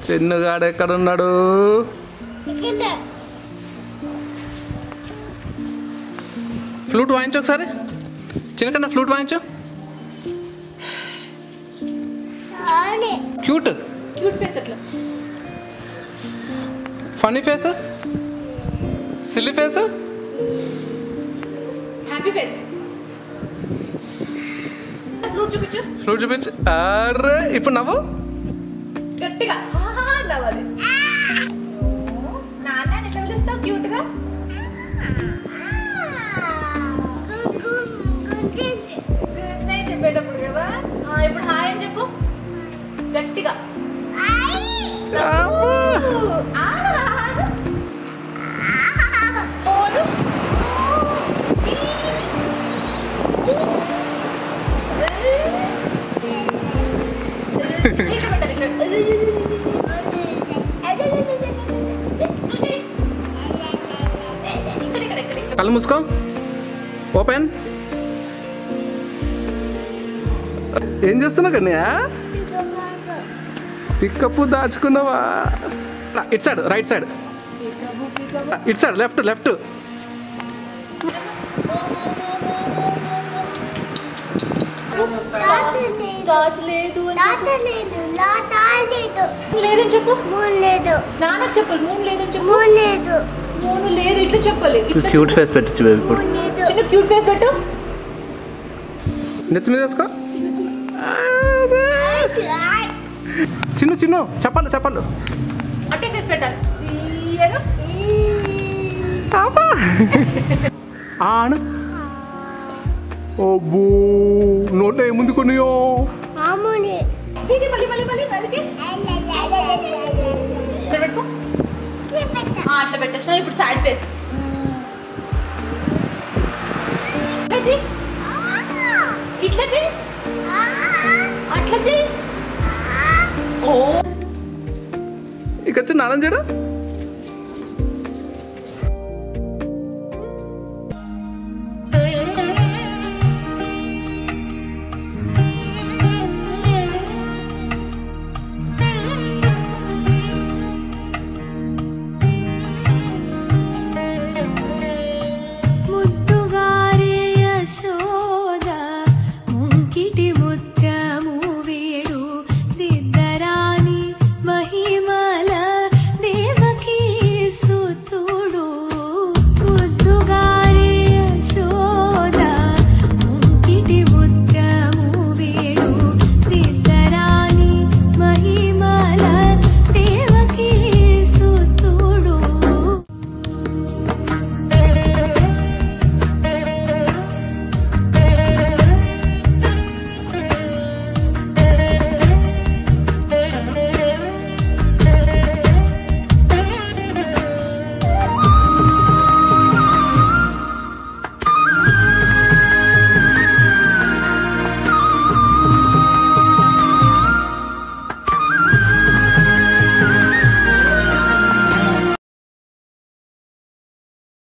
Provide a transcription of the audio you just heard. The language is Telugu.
చిన్నగాడు ఎక్కడున్నాడు? ఫ్లూట్ వాయించు ఒకసారి. చిన్నకన్నా ఫ్లూట్ వాయించు. క్యూట్ క్యూట్ ఫేస్ అట్లా. Funny face, silly face, happy face. Flute చూపించు. ఫ్లూట్ చూపించు. అరే ఇప్పుడు నవ్వు గట్టిగా నవ్వాలి. నాన్న ఎట్లా పిలుస్తావు క్యూట్ గా? చెప్పేటప్పుడు కదా. ఇప్పుడు హాయ్ అని చెప్పు గట్టిగా. కళ్ళు మూసుకో. ఓపెన్. ఏం చేస్తున్నావు కన్యా? పికప్ దాచుకున్నావా? ఇటు సైడ్, రైట్ సైడ్, ఇటు సైడ్, లెఫ్ట్ లెఫ్ట్. లేదని చెప్పు. నాన్నకు చెప్పాలి. మూన్ లేదని చెప్పు. మూన్ లేదు ఇట్లా చెప్పాలి. క్యూట్ ఫేస్ పెట్టు. చిన్న క్యూట్ ఫేస్ పెట్టు. నెత్తి మీద వేసుకో. చిన్న చిన్న చెప్పాలి చెప్పాలి. అంటే ఫేస్ పెట్టాలి. ఆను. ఓబో నోట్లో ఏముంది కొనియో? అట్లా పెట్టేసిన. ఇప్పుడు సాడ్ ఫేస్. ఇట్లా చెయ్యి, అట్లా చెయ్యి. ఓ ఇక నాన్న చూడు.